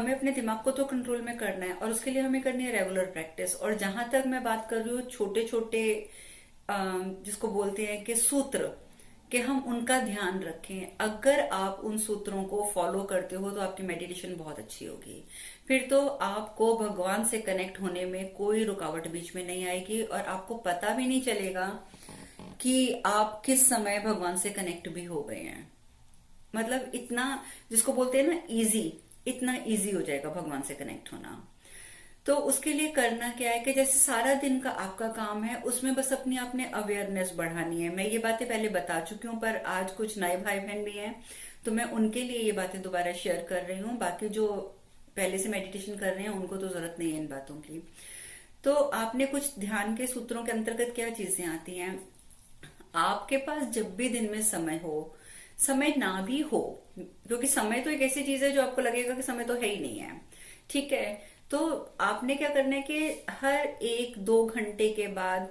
हमें अपने दिमाग को तो कंट्रोल में करना है, और उसके लिए हमें करनी है रेगुलर प्रैक्टिस। और जहां तक मैं बात कर रही हूँ छोटे छोटे जिसको बोलते हैं कि सूत्र, कि हम उनका ध्यान रखें। अगर आप उन सूत्रों को फॉलो करते हो तो आपकी मेडिटेशन बहुत अच्छी होगी। फिर तो आपको भगवान से कनेक्ट होने में कोई रुकावट बीच में नहीं आएगी, और आपको पता भी नहीं चलेगा कि आप किस समय भगवान से कनेक्ट भी हो गए हैं। मतलब इतना, जिसको बोलते हैं ना इजी, इतना इजी हो जाएगा भगवान से कनेक्ट होना। तो उसके लिए करना क्या है कि जैसे सारा दिन का आपका काम है, उसमें बस अपनी आपने अवेयरनेस बढ़ानी है। मैं ये बातें पहले बता चुकी हूँ, पर आज कुछ नए भाई बहन भी हैं तो मैं उनके लिए ये बातें दोबारा शेयर कर रही हूँ। बाकी जो पहले से मेडिटेशन कर रहे हैं उनको तो जरूरत नहीं है इन बातों की। तो आपने कुछ ध्यान के सूत्रों के अंतर्गत क्या चीजें आती हैं। आपके पास जब भी दिन में समय हो, समय ना भी हो, क्योंकि समय तो एक ऐसी चीज है जो आपको लगेगा कि समय तो है ही नहीं है, ठीक है। तो आपने क्या करना है कि हर 1-2 घंटे के बाद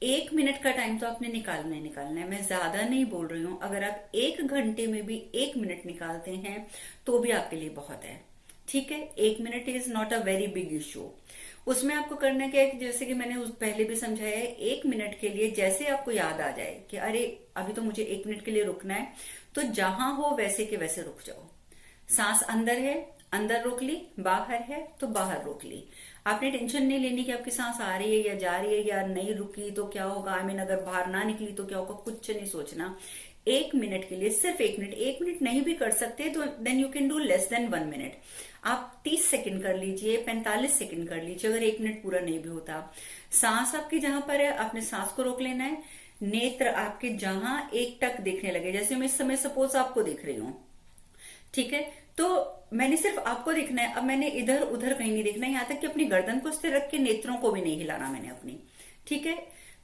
1 मिनट का टाइम तो आपने निकालना ही निकालना है। मैं ज्यादा नहीं बोल रही हूं, अगर आप 1 घंटे में भी 1 मिनट निकालते हैं तो भी आपके लिए बहुत है, ठीक है। 1 minute is not a very big issue. उसमें आपको करना क्या है कि जैसे कि मैंने उस पहले भी समझाया है, 1 मिनट के लिए जैसे आपको याद आ जाए कि अरे अभी तो मुझे 1 मिनट के लिए रुकना है, तो जहां हो वैसे के वैसे रुक जाओ। सांस अंदर है, अंदर रोक ली, बाहर है तो बाहर रोक ली। आपने टेंशन नहीं लेनी कि आपकी सांस आ रही है या जा रही है, या नहीं रुकी तो क्या होगा, आई मीन अगर बाहर ना निकली तो क्या होगा, कुछ नहीं सोचना। 1 मिनट के लिए सिर्फ 1 मिनट, 1 मिनट नहीं भी कर सकते तो then you can do less than 1 minute. आप 30 सेकंड कर लीजिए, 45 सेकंड कर लीजिए, अगर 1 मिनट पूरा नहीं भी होता। सांस आपकी जहां पर है, आपने सांस को रोक लेना है। नेत्र आपके जहां एक टक देखने लगे, जैसे मैं इस समय सपोज आपको देख रही हूँ, ठीक है। तो मैंने सिर्फ आपको देखना है, अब मैंने इधर उधर कहीं नहीं देखना है, यहां तक कि अपनी गर्दन को स्थिर रख के नेत्रों को भी नहीं हिलाना मैंने अपनी, ठीक है।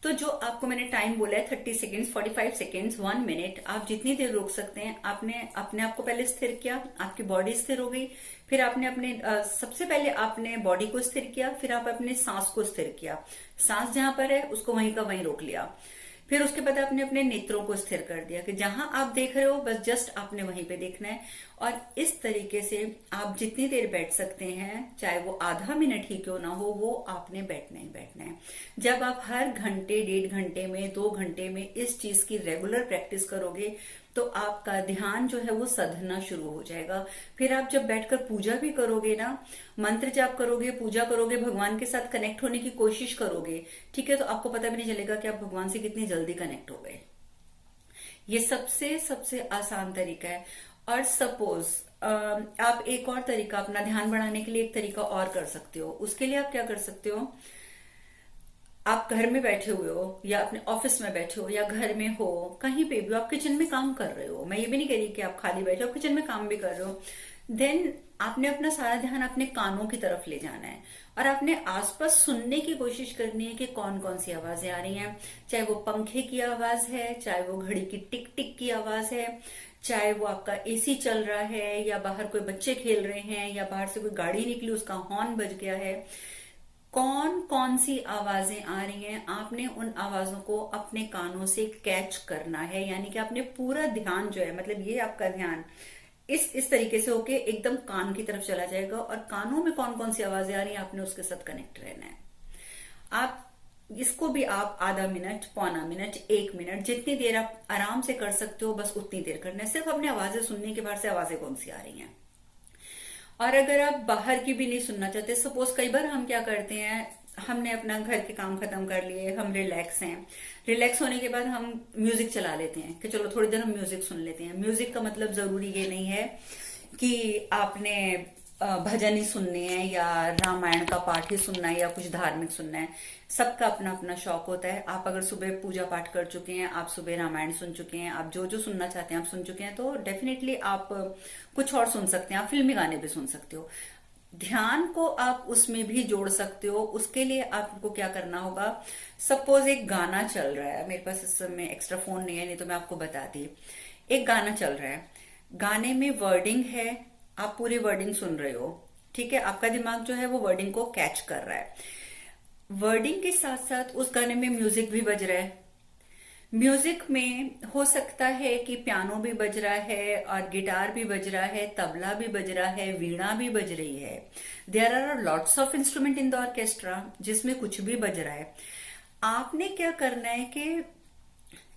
तो जो आपको मैंने टाइम बोला है 30 सेकेंड्स, 45 सेकेंड्स, 1 मिनट, आप जितनी देर रोक सकते हैं। आपने अपने आप को पहले स्थिर किया, आपकी बॉडी स्थिर हो गई। फिर आपने अपने सबसे पहले आपने बॉडी को स्थिर किया, फिर आप अपने सांस को स्थिर किया। सांस जहां पर है उसको वहीं का वहीं रोक लिया। फिर उसके बाद आपने अपने नेत्रों को स्थिर कर दिया कि जहां आप देख रहे हो बस जस्ट आपने वहीं पे देखना है। और इस तरीके से आप जितनी देर बैठ सकते हैं, चाहे वो आधा मिनट ही क्यों ना हो, वो आपने बैठना ही बैठना है। जब आप हर घंटे, 1.5 घंटे में, 2 घंटे में इस चीज की रेगुलर प्रैक्टिस करोगे तो आपका ध्यान जो है वो सधना शुरू हो जाएगा। फिर आप जब बैठकर पूजा भी करोगे ना, मंत्र जाप करोगे, पूजा करोगे, भगवान के साथ कनेक्ट होने की कोशिश करोगे, ठीक है, तो आपको पता भी नहीं चलेगा कि आप भगवान से कितनी जल्दी कनेक्ट हो गए। ये सबसे सबसे आसान तरीका है। और सपोज आप एक और तरीका, अपना ध्यान बढ़ाने के लिए एक तरीका और कर सकते हो। उसके लिए आप क्या कर सकते हो, आप घर में बैठे हुए हो या अपने ऑफिस में बैठे हो या घर में हो, कहीं पे भी आप किचन में काम कर रहे हो, मैं ये भी नहीं कह रही कि आप खाली बैठे हो, किचन में काम भी कर रहे हो, देन आपने अपना सारा ध्यान अपने कानों की तरफ ले जाना है। और आपने आसपास सुनने की कोशिश करनी है कि कौन कौन सी आवाजें आ रही हैं। चाहे वो पंखे की आवाज है, चाहे वो घड़ी की टिक टिक की आवाज है, चाहे वो आपका एसी चल रहा है, या बाहर कोई बच्चे खेल रहे हैं, या बाहर से कोई गाड़ी निकली उसका हॉर्न बज गया है। कौन कौन सी आवाजें आ रही हैं, आपने उन आवाजों को अपने कानों से कैच करना है। यानी कि आपने पूरा ध्यान जो है, मतलब ये आपका ध्यान इस तरीके से होके एकदम कान की तरफ चला जाएगा, और कानों में कौन कौन सी आवाजें आ रही हैं आपने उसके साथ कनेक्ट रहना है। आप इसको भी आप आधा मिनट, पौना मिनट, 1 मिनट, जितनी देर आप आराम से कर सकते हो बस उतनी देर करना है। सिर्फ अपने आवाजें सुनने के, बाहर से आवाजें कौन सी आ रही हैं। और अगर आप बाहर की भी नहीं सुनना चाहते, सपोज कई बार हम क्या करते हैं, हमने अपना घर के काम खत्म कर लिए, हम रिलैक्स हैं, रिलैक्स होने के बाद हम म्यूजिक चला लेते हैं कि चलो थोड़ी देर हम म्यूजिक सुन लेते हैं। म्यूजिक का मतलब जरूरी ये नहीं है कि आपने भजन ही सुनने हैं या रामायण का पाठ ही सुनना है या कुछ धार्मिक सुनना है। सबका अपना अपना शौक होता है। आप अगर सुबह पूजा पाठ कर चुके हैं, आप सुबह रामायण सुन चुके हैं, आप जो जो सुनना चाहते हैं आप सुन चुके हैं, तो डेफिनेटली आप कुछ और सुन सकते हैं। आप फिल्मी गाने भी सुन सकते हो। ध्यान को आप उसमें भी जोड़ सकते हो। उसके लिए आपको क्या करना होगा, सपोज एक गाना चल रहा है, मेरे पास इस समय एक्स्ट्रा फोन नहीं है, नहीं तो मैं आपको बताती। एक गाना चल रहा है, गाने में वर्डिंग है, आप पूरे वर्डिंग सुन रहे हो, ठीक है, आपका दिमाग जो है वो वर्डिंग को कैच कर रहा है। वर्डिंग के साथ साथ उस गाने में म्यूजिक भी बज रहा है। म्यूजिक में हो सकता है कि पियानो भी बज रहा है और गिटार भी बज रहा है, तबला भी बज रहा है, वीणा भी बज रही है। There are lots of instrument in the orchestra जिसमें कुछ भी बज रहा है। आपने क्या करना है कि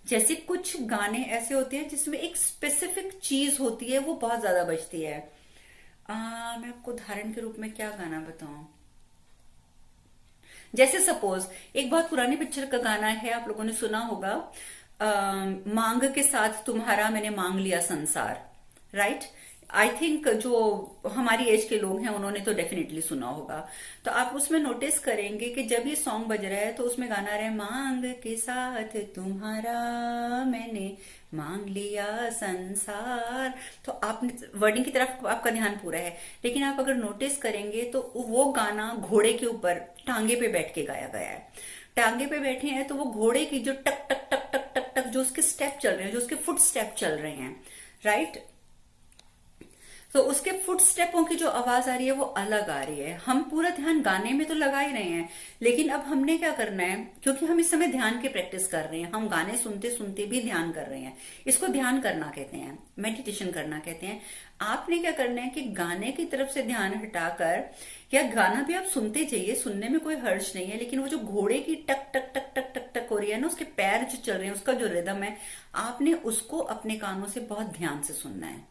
जैसे कुछ गाने ऐसे होते हैं जिसमें एक स्पेसिफिक चीज होती है, वो बहुत ज्यादा बजती है। मैं आपको उदाहरण के रूप में क्या गाना बताऊं। जैसे सपोज एक बहुत पुरानी पिक्चर का गाना है, आप लोगों ने सुना होगा, मांग के साथ तुम्हारा मैंने मांग लिया संसार, राइट। आई थिंक जो हमारी एज के लोग हैं उन्होंने तो डेफिनेटली सुना होगा। तो आप उसमें नोटिस करेंगे कि जब ये सॉन्ग बज रहा है तो उसमें गाना रहे, मांग के साथ तुम्हारा मैंने मांग लिया संसार। तो आप वर्डिंग की तरफ आपका ध्यान पूरा है, लेकिन आप अगर नोटिस करेंगे तो वो गाना घोड़े के ऊपर टांगे पे बैठ के गाया गया है। टांगे पे बैठे हैं तो वो घोड़े की जो टक टक टक टक टक टक जो उसके स्टेप चल रहे हैं, जो उसके फुट स्टेप चल रहे हैं, राइट। तो उसके फुट स्टेपों की जो आवाज आ रही है वो अलग आ रही है। हम पूरा ध्यान गाने में तो लगा ही रहे हैं, लेकिन अब हमने क्या करना है, क्योंकि हम इस समय ध्यान की प्रैक्टिस कर रहे हैं, हम गाने सुनते सुनते भी ध्यान कर रहे हैं। इसको ध्यान करना कहते हैं, मेडिटेशन करना कहते हैं। आपने क्या करना है कि गाने की तरफ से ध्यान हटाकर, या गाना भी आप सुनते जाइए, सुनने में कोई हर्ज नहीं है, लेकिन वो जो घोड़े की टक टक टक टक टक टक हो रही है ना, उसके पैर जो चल रहे हैं, उसका जो रिदम है, आपने उसको अपने कानों से बहुत ध्यान से सुनना है।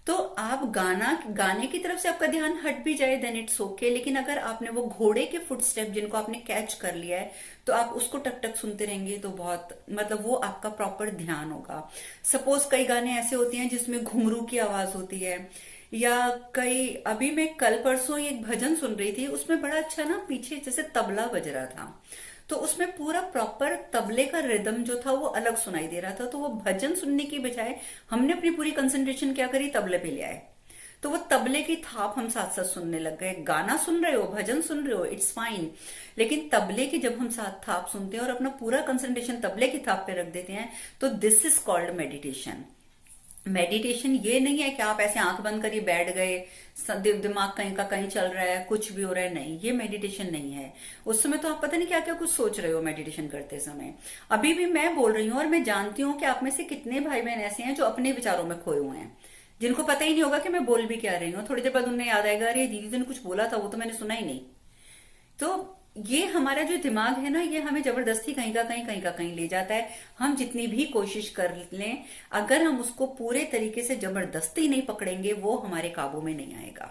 तो आप गाने की तरफ से आपका ध्यान हट भी जाए देन इट्स ओके, लेकिन अगर आपने वो घोड़े के फुटस्टेप जिनको आपने कैच कर लिया है तो आप उसको टक टक सुनते रहेंगे तो बहुत मतलब वो आपका प्रॉपर ध्यान होगा। सपोज कई गाने ऐसे होते हैं जिसमें घुंघरू की आवाज होती है, या कई अभी मैं कल परसों एक भजन सुन रही थी, उसमें बड़ा अच्छा ना पीछे जैसे तबला बज रहा था, तो उसमें पूरा प्रॉपर तबले का रिदम जो था वो अलग सुनाई दे रहा था। तो वो भजन सुनने की बजाय हमने अपनी पूरी कंसंट्रेशन क्या करी, तबले पे ले आए। तो वो तबले की थाप हम साथ साथ सुनने लग गए। गाना सुन रहे हो, भजन सुन रहे हो, इट्स फाइन, लेकिन तबले की जब हम साथ थाप सुनते हैं और अपना पूरा कंसंट्रेशन तबले की थाप पे रख देते हैं, तो this is called meditation. Meditation ये नहीं है कि आप ऐसे आंख बंद करिए बैठ गए, दिमाग कहीं का कहीं चल रहा है, कुछ भी हो रहा है, नहीं, ये मेडिटेशन नहीं है। उस समय तो आप पता नहीं क्या क्या कुछ सोच रहे हो मेडिटेशन करते समय। अभी भी मैं बोल रही हूँ और मैं जानती हूँ कि आप में से कितने भाई बहन ऐसे हैं जो अपने विचारों में खोए हुए हैं, जिनको पता ही नहीं होगा कि मैं बोल भी क्या रही हूँ। थोड़ी देर बाद उन्हें याद आएगा, अरे दीदी ने कुछ बोला था, वो तो मैंने सुना ही नहीं। तो ये हमारा जो दिमाग है ना, ये हमें जबरदस्ती कहीं का कहीं ले जाता है। हम जितनी भी कोशिश कर लें, अगर हम उसको पूरे तरीके से जबरदस्ती नहीं पकड़ेंगे, वो हमारे काबू में नहीं आएगा।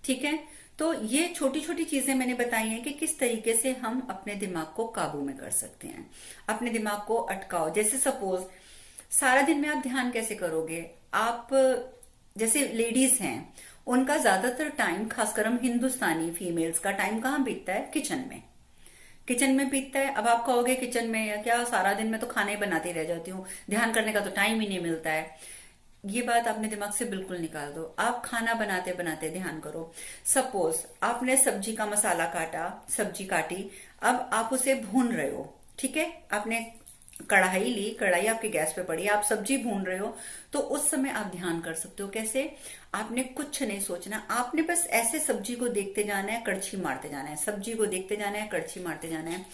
ठीक है, तो ये छोटी छोटी चीजें मैंने बताई हैं कि किस तरीके से हम अपने दिमाग को काबू में कर सकते हैं। अपने दिमाग को अटकाओ। जैसे सपोज सारा दिन में आप ध्यान कैसे करोगे। आप जैसे लेडीज हैं, उनका ज्यादातर टाइम, खासकर हम हिंदुस्तानी फीमेल्स का टाइम कहाँ बीतता है, किचन में। किचन में बीतता है। अब आप कहोगे किचन में या क्या, सारा दिन मैं तो खाना ही बनाती रह जाती हूँ, ध्यान करने का तो टाइम ही नहीं मिलता है। ये बात अपने दिमाग से बिल्कुल निकाल दो। आप खाना बनाते बनाते ध्यान करो। सपोज आपने सब्जी का मसाला काटा, सब्जी काटी, अब आप उसे भून रहे हो, ठीक है। आपने कढ़ाई ली, कढ़ाई आपके गैस पे पड़ी, आप सब्जी भून रहे हो, तो उस समय आप ध्यान कर सकते हो। कैसे? आपने कुछ नहीं सोचना, आपने बस ऐसे सब्जी को देखते जाना है, कड़छी मारते जाना है, सब्जी को देखते जाना है, कड़छी मारते जाना है।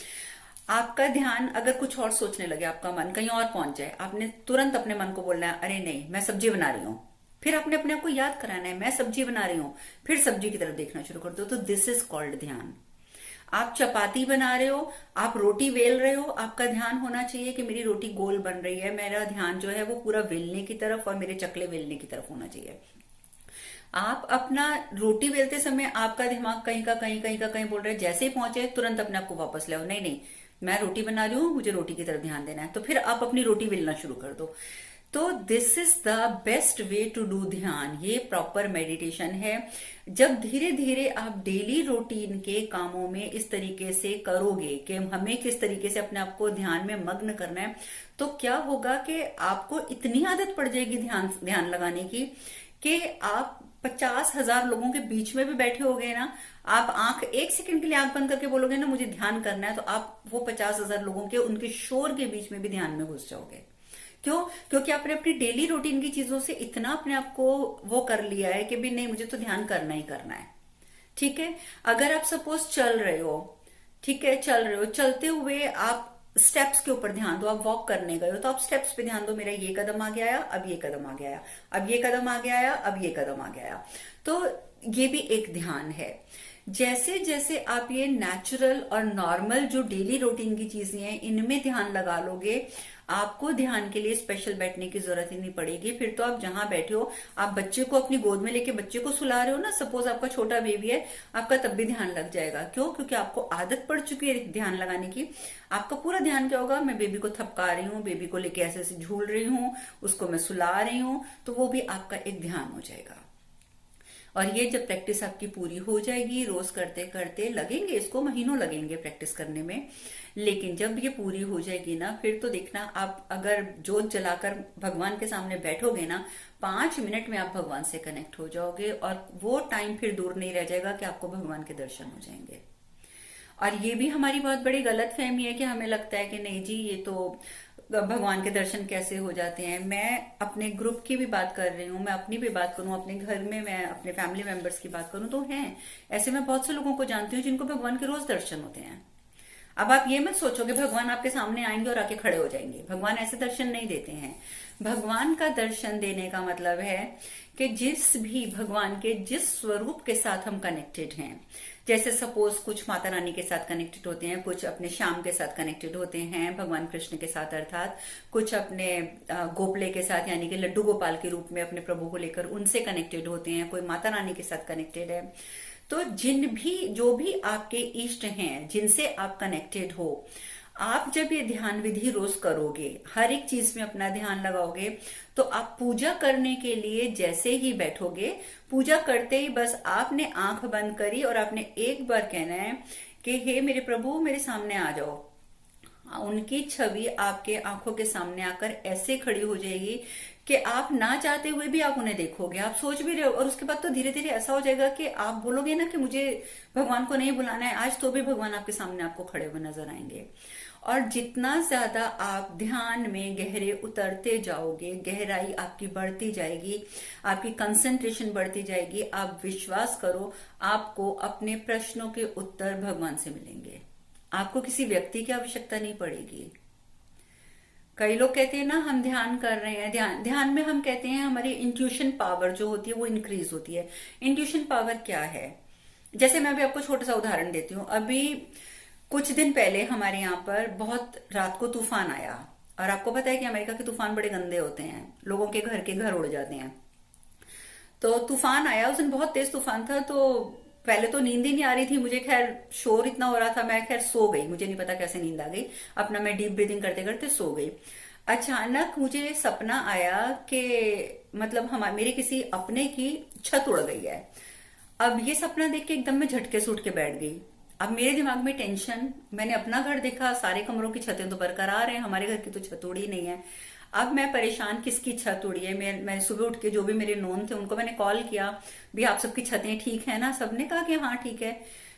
आपका ध्यान अगर कुछ और सोचने लगे, आपका मन कहीं और पहुंच जाए, आपने तुरंत अपने मन को बोलना है, अरे नहीं मैं सब्जी बना रही हूँ। फिर आपने अपने आप को याद कराना है, मैं सब्जी बना रही हूँ, फिर सब्जी की तरफ देखना शुरू कर दो। तो दिस इज कॉल्ड ध्यान। आप चपाती बना रहे हो, आप रोटी वेल रहे हो, आपका ध्यान होना चाहिए कि मेरी रोटी गोल बन रही है। मेरा ध्यान जो है वो पूरा वेलने की तरफ और मेरे चकले वेलने की तरफ होना चाहिए। आप अपना रोटी बेलते समय आपका दिमाग कहीं का कहीं बोल रहा है, जैसे ही पहुंचे तुरंत अपने आप को वापस ले आओ, नहीं नहीं मैं रोटी बना रही हूँ, मुझे रोटी की तरफ ध्यान देना है। तो फिर आप अपनी रोटी बेलना शुरू कर दो। तो this is the best way to do ध्यान। ये प्रॉपर मेडिटेशन है। जब धीरे धीरे आप डेली रूटीन के कामों में इस तरीके से करोगे कि हमें किस तरीके से अपने आप को ध्यान में मग्न करना है, तो क्या होगा कि आपको इतनी आदत पड़ जाएगी ध्यान लगाने की कि आप 50,000 लोगों के बीच में भी बैठे हो गए ना, आप आंख एक सेकंड के लिए आंख बंद करके बोलोगे ना मुझे ध्यान करना है, तो आप वो 50,000 लोगों के उनके शोर के बीच में भी ध्यान में घुस जाओगे। क्यों? क्योंकि आपने अपनी डेली रूटीन की चीजों से इतना अपने आप को वो कर लिया है कि भी नहीं मुझे तो ध्यान करना ही करना है। ठीक है। अगर आप सपोज चल रहे हो, ठीक है, चल रहे हो, चलते हुए आप स्टेप्स के ऊपर ध्यान दो। आप वॉक करने गए हो तो आप स्टेप्स पे ध्यान दो, मेरा ये कदम आ गया, अब ये कदम आ गया, अब ये कदम आ गया, अब ये कदम आ गया। तो ये भी एक ध्यान है। जैसे जैसे आप ये नेचुरल और नॉर्मल जो डेली रूटीन की चीजें हैं इनमें ध्यान लगा लोगे, आपको ध्यान के लिए स्पेशल बैठने की जरूरत ही नहीं पड़ेगी। फिर तो आप जहां बैठे हो, आप बच्चे को अपनी गोद में लेके बच्चे को सुला रहे हो ना, सपोज आपका छोटा बेबी है, आपका तब भी ध्यान लग जाएगा। क्यों? क्योंकि आपको आदत पड़ चुकी है ध्यान लगाने की। आपका पूरा ध्यान क्या होगा, मैं बेबी को थपका रही हूँ, बेबी को लेके ऐसे ऐसे झूल रही हूँ, उसको मैं सुला रही हूँ, तो वो भी आपका एक ध्यान हो जाएगा। और ये जब प्रैक्टिस आपकी पूरी हो जाएगी, रोज करते करते, लगेंगे इसको महीनों लगेंगे प्रैक्टिस करने में, लेकिन जब ये पूरी हो जाएगी ना, फिर तो देखना, आप अगर जोत जलाकर भगवान के सामने बैठोगे ना, 5 मिनट में आप भगवान से कनेक्ट हो जाओगे और वो टाइम फिर दूर नहीं रह जाएगा कि आपको भगवान के दर्शन हो जाएंगे। और ये भी हमारी बहुत बड़ी गलत फहमी है कि हमें लगता है कि नहीं जी, ये तो भगवान के दर्शन कैसे हो जाते हैं। मैं अपने ग्रुप की भी बात कर रही हूँ, मैं अपनी भी बात करूँ, अपने घर में मैं अपने फैमिली मेंबर्स की बात करूँ तो हैं ऐसे, मैं बहुत से लोगों को जानती हूँ जिनको भगवान के रोज दर्शन होते हैं। अब आप ये मत सोचोगे भगवान आपके सामने आएंगे और आके खड़े हो जाएंगे, भगवान ऐसे दर्शन नहीं देते हैं। भगवान का दर्शन देने का मतलब है कि जिस भी भगवान के जिस स्वरूप के साथ हम कनेक्टेड हैं, जैसे सपोज कुछ माता रानी के साथ कनेक्टेड होते हैं, कुछ अपने श्याम के साथ कनेक्टेड होते हैं, भगवान कृष्ण के साथ अर्थात, कुछ अपने गोपले के साथ यानी कि लड्डू गोपाल के रूप में अपने प्रभु को लेकर उनसे कनेक्टेड होते हैं, कोई माता रानी के साथ कनेक्टेड है। तो जो भी आपके इष्ट हैं जिनसे आप कनेक्टेड हो, आप जब ये ध्यान विधि रोज करोगे, हर एक चीज में अपना ध्यान लगाओगे, तो आप पूजा करने के लिए जैसे ही बैठोगे, पूजा करते ही बस आपने आंख बंद करी और आपने एक बार कहना है कि हे मेरे प्रभु, मेरे सामने आ जाओ। उनकी छवि आपके आंखों के सामने आकर ऐसे खड़ी हो जाएगी कि आप ना चाहते हुए भी आप उन्हें देखोगे, आप सोच भी रहे हो, और उसके बाद तो धीरे धीरे ऐसा हो जाएगा कि आप बोलोगे ना कि मुझे भगवान को नहीं बुलाना है आज, तो भी भगवान आपके सामने आपको खड़े हुए नजर आएंगे। और जितना ज्यादा आप ध्यान में गहरे उतरते जाओगे, गहराई आपकी बढ़ती जाएगी, आपकी कंसंट्रेशन बढ़ती जाएगी, आप विश्वास करो, आपको अपने प्रश्नों के उत्तर भगवान से मिलेंगे। आपको किसी व्यक्ति की आवश्यकता नहीं पड़ेगी। कई लोग कहते हैं ना हम ध्यान कर रहे हैं, ध्यान में हम कहते हैं हमारी इंट्यूशन पावर जो होती है वो इंक्रीज होती है। इंट्यूशन पावर क्या है? जैसे मैं अभी आपको छोटा सा उदाहरण देती हूँ। अभी कुछ दिन पहले हमारे यहाँ पर बहुत रात को तूफान आया, और आपको पता है कि अमेरिका के तूफान बड़े गंदे होते हैं, लोगों के घर उड़ जाते हैं। तो तूफान आया, उस दिन बहुत तेज तूफान था, तो पहले तो नींद ही नहीं आ रही थी मुझे, खैर शोर इतना हो रहा था, मैं खैर सो गई, मुझे नहीं पता कैसे नींद आ गई, अपना मैं डीप ब्रीदिंग करते करते सो गई। अचानक मुझे सपना आया कि मतलब मेरे किसी अपने की छत उड़ गई है। अब ये सपना देख के एकदम मैं झटके से उठ के बैठ गई। अब मेरे दिमाग में टेंशन, मैंने अपना घर देखा, सारे कमरों की छतें तो बरकरार हैं, हमारे घर की तो छत उड़ी नहीं है। अब मैं परेशान, किसकी छत उड़ी है। मैं सुबह उठ के जो भी मेरे नोन थे उनको मैंने कॉल किया, भी आप सबकी छतें ठीक है ना? सबने कहा कि हाँ ठीक है।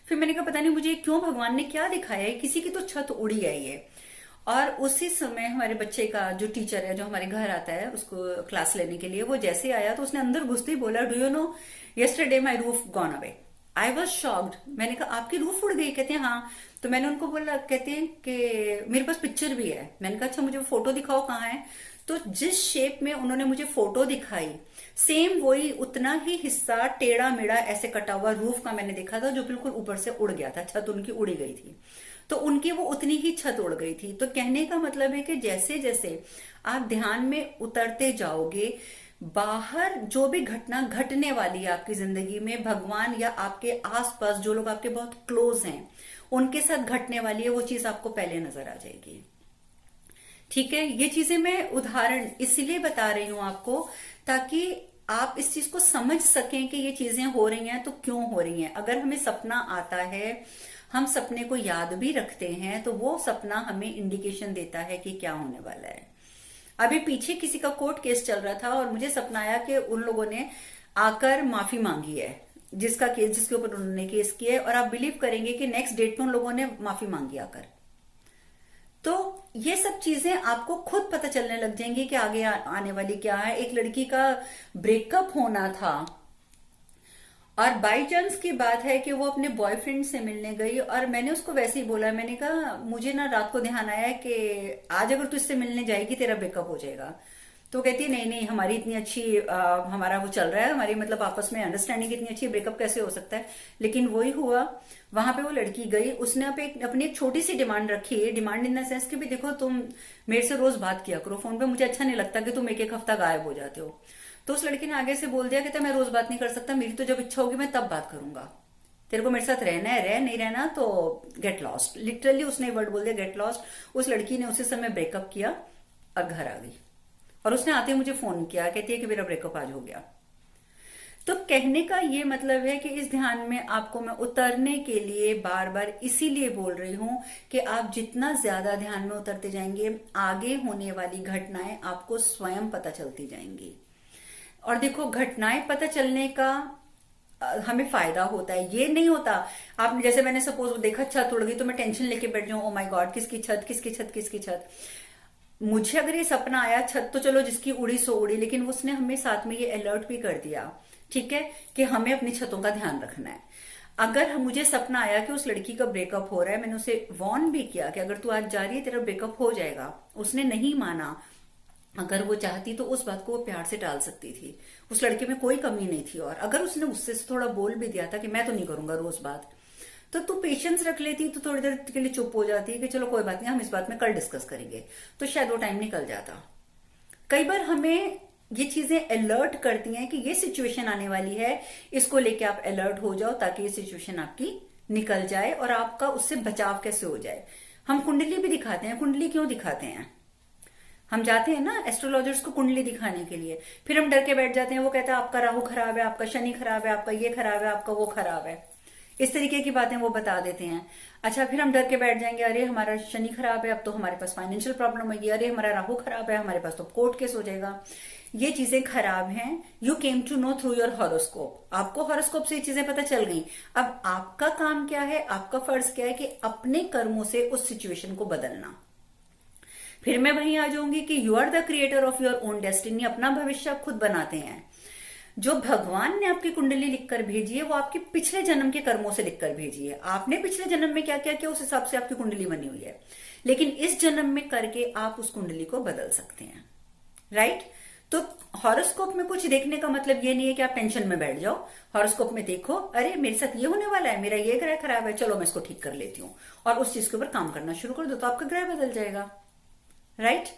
फिर मैंने कहा पता नहीं मुझे क्यों भगवान ने क्या दिखाया है, किसी की तो छत उड़ी है ये। और उसी समय हमारे बच्चे का जो टीचर है, जो हमारे घर आता है उसको क्लास लेने के लिए, वो जैसे आया तो उसने अंदर घुसते ही बोला, do you know yesterday my roof gone away. I was shocked. मैंने कहा आपकी रूफ उड़ गई? कहते हैं हाँ। तो मैंने उनको बोला, कहते हैं कि मेरे पास पिक्चर भी है। मैंने कहा अच्छा मुझे फोटो दिखाओ, कहाँ है? तो जिस शेप में उन्होंने मुझे फोटो दिखाई, सेम वही उतना ही हिस्सा टेढ़ा मेढ़ा ऐसे कटा हुआ रूफ का मैंने देखा था, जो बिल्कुल ऊपर से उड़ गया था, छत उनकी उड़ी गई थी। तो उनकी वो उतनी ही छत उड़ गई थी। तो कहने का मतलब है कि जैसे जैसे आप ध्यान में उतरते जाओगे, बाहर जो भी घटना घटने वाली है आपकी जिंदगी में, भगवान या आपके आसपास जो लोग आपके बहुत क्लोज हैं उनके साथ घटने वाली है, वो चीज आपको पहले नजर आ जाएगी। ठीक है, ये चीजें मैं उदाहरण इसलिए बता रही हूं आपको, ताकि आप इस चीज को समझ सकें कि ये चीजें हो रही हैं तो क्यों हो रही हैं। अगर हमें सपना आता है, हम सपने को याद भी रखते हैं, तो वो सपना हमें इंडिकेशन देता है कि क्या होने वाला है। अभी पीछे किसी का कोर्ट केस चल रहा था और मुझे सपना आया कि उन लोगों ने आकर माफी मांगी है, जिसके ऊपर उन्होंने केस किया है, और आप बिलीव करेंगे कि नेक्स्ट डेट में उन लोगों ने माफी मांगी आकर। तो ये सब चीजें आपको खुद पता चलने लग जाएंगी कि आगे आने वाली क्या है। एक लड़की का ब्रेकअप होना था और बाई चांस की बात है कि वो अपने बॉयफ्रेंड से मिलने गई और मैंने उसको वैसे ही बोला, मैंने कहा मुझे ना रात को ध्यान आया कि आज अगर तू इससे मिलने जाएगी तेरा ब्रेकअप हो जाएगा। तो कहती है नहीं नहीं, हमारी इतनी अच्छी हमारा वो चल रहा है, हमारी मतलब आपस में अंडरस्टैंडिंग इतनी अच्छी, ब्रेकअप कैसे हो सकता है। लेकिन वही हुआ, वहां पे वो लड़की गई, उसने अपनी एक छोटी सी डिमांड रखी है, डिमांड इन द सेंस कि भी देखो तुम मेरे से रोज बात किया करो फोन पे, मुझे अच्छा नहीं लगता कि तुम एक एक हफ्ता गायब हो जाते हो। तो उस लड़की ने आगे से बोल दिया कि मैं रोज बात नहीं कर सकता, मेरी तो जब इच्छा होगी मैं तब बात करूंगा, तेरे को मेरे साथ रहना है रह, नहीं रहना तो गेट लॉस्ट। लिटरली उसने वर्ड बोल दिया गेट लॉस्ट। उस लड़की ने उसी समय ब्रेकअप किया और घर आ गई, और उसने आते ही मुझे फोन किया, कहती है कि मेरा ब्रेकअप आज हो गया। तो कहने का ये मतलब है कि इस ध्यान में आपको मैं उतरने के लिए बार बार इसीलिए बोल रही हूं कि आप जितना ज्यादा ध्यान में उतरते जाएंगे, आगे होने वाली घटनाएं आपको स्वयं पता चलती जाएंगी। और देखो, घटनाएं पता चलने का हमें फायदा होता है, ये नहीं होता आपने जैसे मैंने सपोज देखा छत उड़ गई तो मैं टेंशन लेके बैठ जाऊं, ओ माय गॉड किसकी छत किसकी छत किसकी छत। मुझे अगर ये सपना आया, छत तो चलो जिसकी उड़ी सो उड़ी, लेकिन उसने हमें साथ में ये अलर्ट भी कर दिया, ठीक है, कि हमें अपनी छतों का ध्यान रखना है। अगर मुझे सपना आया कि उस लड़की का ब्रेकअप हो रहा है, मैंने उसे वार्न भी किया कि अगर तू आज जा रही है तेरा ब्रेकअप हो जाएगा, उसने नहीं माना। अगर वो चाहती तो उस बात को वो प्यार से टाल सकती थी, उस लड़के में कोई कमी नहीं थी। और अगर उसने उससे थोड़ा बोल भी दिया था कि मैं तो नहीं करूंगा रोज बात, तो तू पेशेंस रख लेती, तो थोड़ी देर के लिए चुप हो जाती है कि चलो कोई बात नहीं, हम इस बात में कल डिस्कस करेंगे, तो शायद वो टाइम निकल जाता। कई बार हमें ये चीजें अलर्ट करती हैं कि ये सिचुएशन आने वाली है, इसको लेके आप अलर्ट हो जाओ ताकि ये सिचुएशन आपकी निकल जाए और आपका उससे बचाव कैसे हो जाए। हम कुंडली भी दिखाते हैं, कुंडली क्यों दिखाते हैं, हम जाते हैं ना एस्ट्रोलॉजर्स को कुंडली दिखाने के लिए, फिर हम डर के बैठ जाते हैं, वो कहता है आपका राहु खराब है, आपका शनि खराब है, आपका ये खराब है, आपका वो खराब है, इस तरीके की बातें वो बता देते हैं। अच्छा, फिर हम डर के बैठ जाएंगे, अरे हमारा शनि खराब है, अब तो हमारे पास फाइनेंशियल प्रॉब्लम होगी, अरे हमारा राहु खराब है, हमारे पास तो कोर्ट केस हो जाएगा। ये चीजें खराब हैं, you came to know through your horoscope, आपको हॉरोस्कोप से ये चीजें पता चल गई। अब आपका काम क्या है, आपका फर्ज क्या है कि अपने कर्मों से उस सिचुएशन को बदलना। फिर मैं वहीं आ जाऊंगी कि you are the creator of your own destiny, अपना भविष्य आप खुद बनाते हैं। जो भगवान ने आपकी कुंडली लिखकर भेजी है वो आपके पिछले जन्म के कर्मों से लिखकर भेजी है, आपने पिछले जन्म में क्या क्या किया उस हिसाब से आपकी कुंडली बनी हुई है, लेकिन इस जन्म में करके आप उस कुंडली को बदल सकते हैं, राइट। तो हॉरोस्कोप में कुछ देखने का मतलब ये नहीं है कि आप टेंशन में बैठ जाओ। हॉरोस्कोप में देखो, अरे मेरे साथ ये होने वाला है, मेरा ये ग्रह खराब है, चलो मैं इसको ठीक कर लेती हूँ, और उस चीज के ऊपर काम करना शुरू कर दो, तो आपका ग्रह बदल जाएगा, राइट।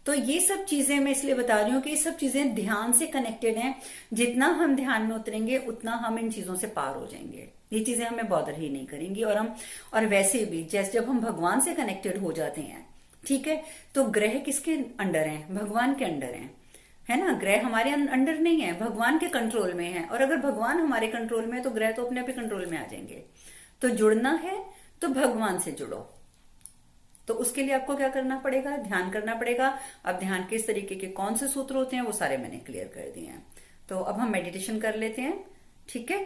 तो ये सब चीजें मैं इसलिए बता रही हूँ कि ये सब चीजें ध्यान से कनेक्टेड हैं। जितना हम ध्यान में उतरेंगे उतना हम इन चीजों से पार हो जाएंगे, ये चीजें हमें बॉदर ही नहीं करेंगी। और वैसे भी जैसे जब हम भगवान से कनेक्टेड हो जाते हैं, ठीक है, तो ग्रह किसके अंडर हैं, भगवान के अंडर हैं, है ना। ग्रह हमारे अंडर नहीं है, भगवान के कंट्रोल में है, और अगर भगवान हमारे कंट्रोल में है तो ग्रह तो अपने आप ही कंट्रोल में आ जाएंगे। तो जुड़ना है तो भगवान से जुड़ो, तो उसके लिए आपको क्या करना पड़ेगा, ध्यान करना पड़ेगा। अब ध्यान के इस तरीके के कौन से सूत्र होते हैं वो सारे मैंने क्लियर कर दिए हैं, तो अब हम मेडिटेशन कर लेते हैं, ठीक है।